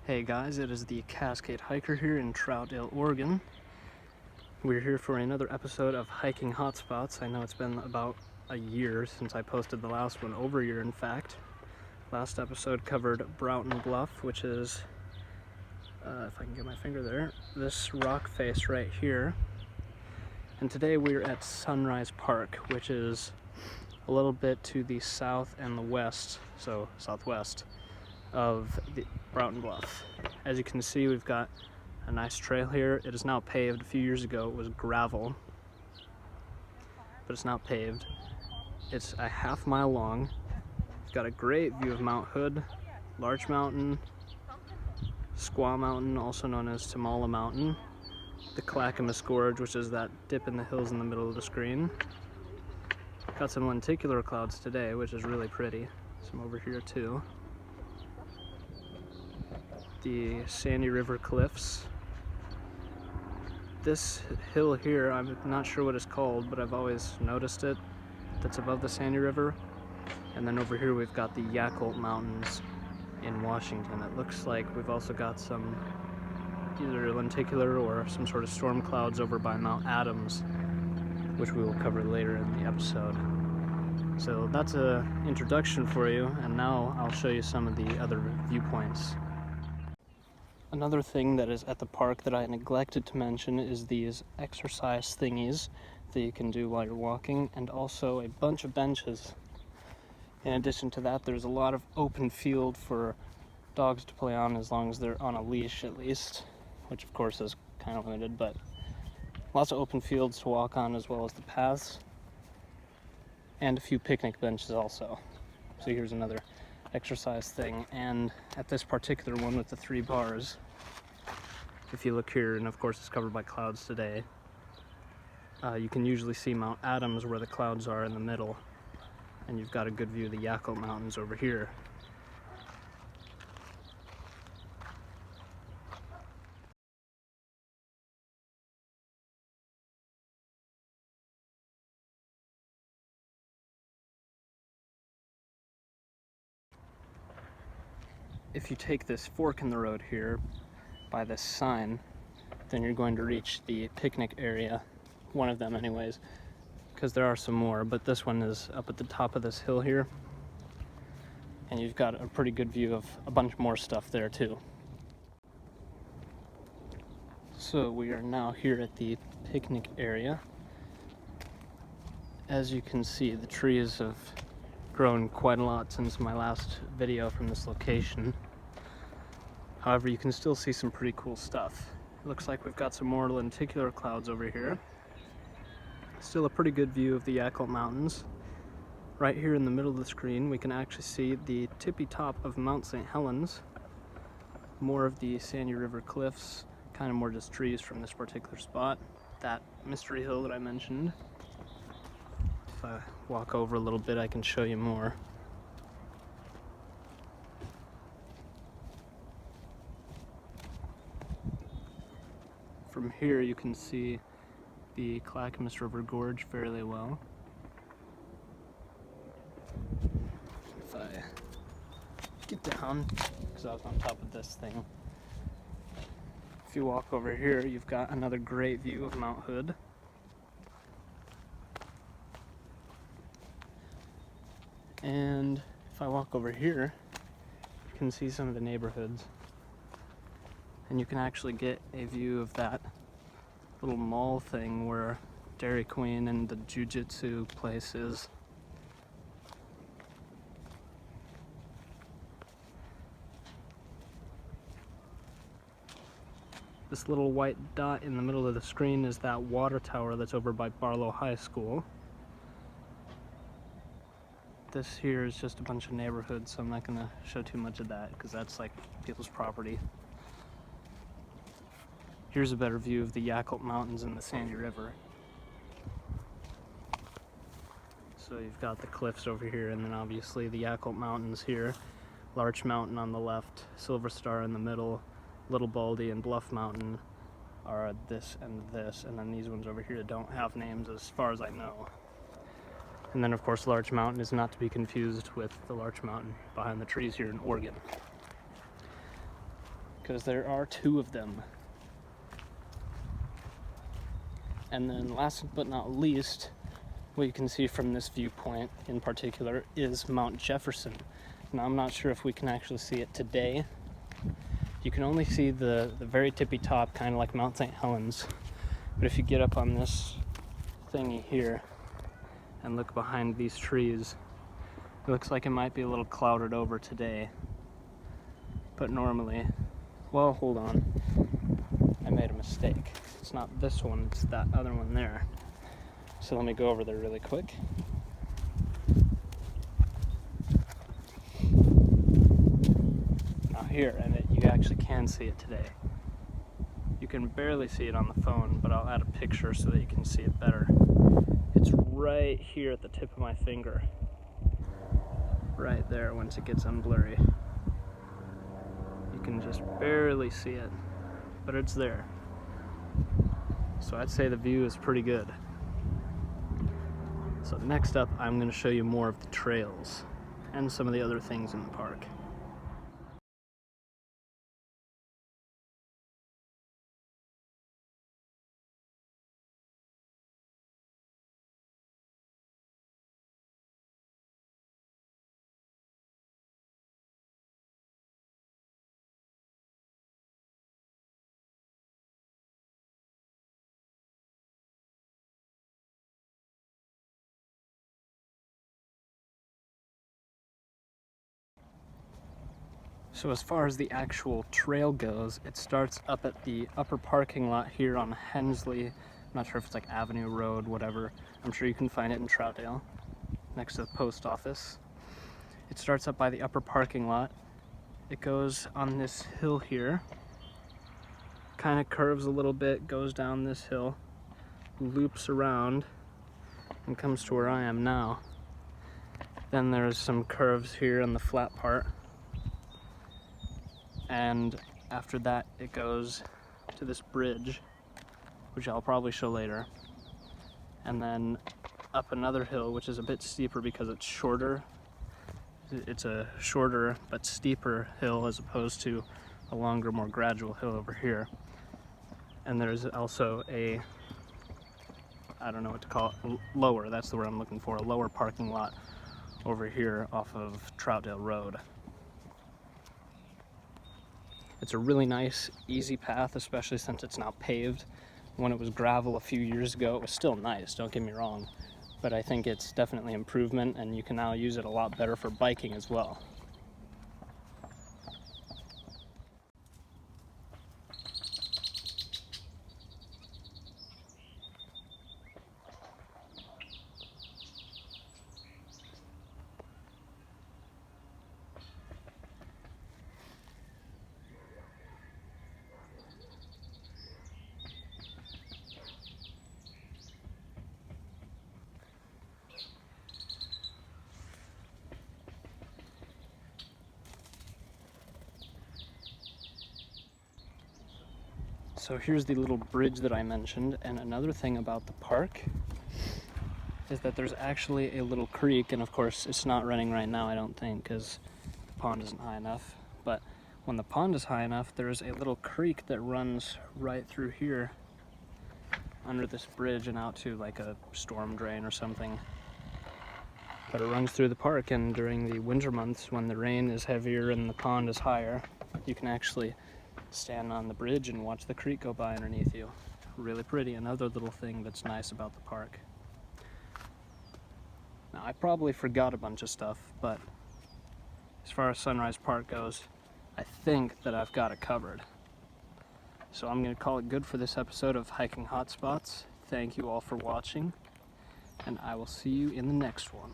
Hey guys, it is the Cascade Hiker here in Troutdale, Oregon. We're here for another episode of Hiking Hotspots. I know it's been about a year since I posted the last one, over a year in fact. Last episode covered Broughton Bluff, which is, if I can get my finger there, this rock face right here. And today we're at Sunrise Park, which is a little bit to the south and the west, so southwest of the Broughton Bluff. As you can see, we've got a nice trail here. It is now paved. A few years ago it was gravel, but it's now paved. It's a half-mile long. It's got a great view of Mount Hood, Larch Mountain, Squaw Mountain, also known as Tamala Mountain, the Clackamas Gorge, which is that dip in the hills in the middle of the screen. Got some lenticular clouds today, which is really pretty. Some over here too. The Sandy River Cliffs. This hill here, I'm not sure what it's called, but I've always noticed it, that's above the Sandy River. And then over here we've got the Yakult Mountains in Washington. It looks like we've also got some either lenticular or some sort of storm clouds over by Mount Adams, which we will cover later in the episode. So that's an introduction for you, and now I'll show you some of the other viewpoints. Another thing that is at the park that I neglected to mention is these exercise thingies that you can do while you're walking, and also a bunch of benches. In addition to that, there's a lot of open field for dogs to play on, as long as they're on a leash at least, which of course is kind of limited, but lots of open fields to walk on, as well as the paths, and a few picnic benches also. So here's another exercise thing. And at this particular one with the 3 bars, if you look here, and of course it's covered by clouds today, you can usually see Mount Adams where the clouds are in the middle, and you've got a good view of the Yakult Mountains over here. If you take this fork in the road here by this sign, then you're going to reach the picnic area, one of them anyways, because there are some more, but this one is up at the top of this hill here, and you've got a pretty good view of a bunch more stuff there too. So we are now here at the picnic area. As you can see, the trees have grown quite a lot since my last video from this location. However, you can still see some pretty cool stuff. It looks like we've got some more lenticular clouds over here. Still a pretty good view of the Yakult Mountains. Right here in the middle of the screen, we can actually see the tippy top of Mount St. Helens. More of the Sandy River Cliffs, kind of more just trees from this particular spot. That mystery hill that I mentioned. If I walk over a little bit, I can show you more. From here you can see the Clackamas River Gorge fairly well. If I get down, because I was on top of this thing. If you walk over here, you've got another great view of Mount Hood. And if I walk over here, you can see some of the neighborhoods. And you can actually get a view of that little mall thing where Dairy Queen and the jiu-jitsu place is. This little white dot in the middle of the screen is that water tower that's over by Barlow High School. This here is just a bunch of neighborhoods, so I'm not going to show too much of that because that's like people's property. Here's a better view of the Yakult Mountains and the Sandy River. So you've got the cliffs over here, and then obviously the Yakult Mountains here. Larch Mountain on the left, Silver Star in the middle, Little Baldy and Bluff Mountain are this and this, and then these ones over here don't have names as far as I know. And then of course Larch Mountain is not to be confused with the Larch Mountain behind the trees here in Oregon. because there are 2 of them. And then last but not least, what you can see from this viewpoint in particular is Mount Jefferson. Now I'm not sure if we can actually see it today. You can only see the very tippy top, kind of like Mount St. Helens. But if you get up on this thingy here and look behind these trees, it looks like it might be a little clouded over today. But normally, well, hold on. I made a mistake. It's not this one, it's that other one there. So let me go over there really quick. Now here, and you actually can see it today. You can barely see it on the phone, but I'll add a picture so that you can see it better. It's right here at the tip of my finger. Right there once it gets unblurry. You can just barely see it, but it's there. So I'd say the view is pretty good. So next up, I'm going to show you more of the trails and some of the other things in the park. So as far as the actual trail goes, it starts up at the upper parking lot here on Hensley. I'm not sure if it's like Avenue Road, whatever. I'm sure you can find it in Troutdale, next to the post office. It starts up by the upper parking lot. It goes on this hill here, kind of curves a little bit, goes down this hill, loops around, and comes to where I am now. Then there's some curves here on the flat part. And after that, it goes to this bridge, which I'll probably show later. And then up another hill, which is a bit steeper because it's shorter. It's a shorter but steeper hill as opposed to a longer, more gradual hill over here. And there's also a, I don't know what to call it, lower, that's the word I'm looking for, a lower parking lot over here off of Troutdale Road. It's a really nice, easy path, especially since it's now paved. When it was gravel a few years ago, it was still nice, don't get me wrong. But I think it's definitely improvement, and you can now use it a lot better for biking as well. So here's the little bridge that I mentioned, and another thing about the park is that there's actually a little creek, and of course it's not running right now, I don't think, because the pond isn't high enough. But when the pond is high enough, there's a little creek that runs right through here under this bridge and out to like a storm drain or something. But it runs through the park, and during the winter months when the rain is heavier and the pond is higher, you can actually stand on the bridge and watch the creek go by underneath you. Really pretty. Another little thing that's nice about the park. Now, I probably forgot a bunch of stuff, but as far as Sunrise Park goes, I think that I've got it covered. So I'm going to call it good for this episode of Hiking Hotspots. Thank you all for watching, and I will see you in the next one.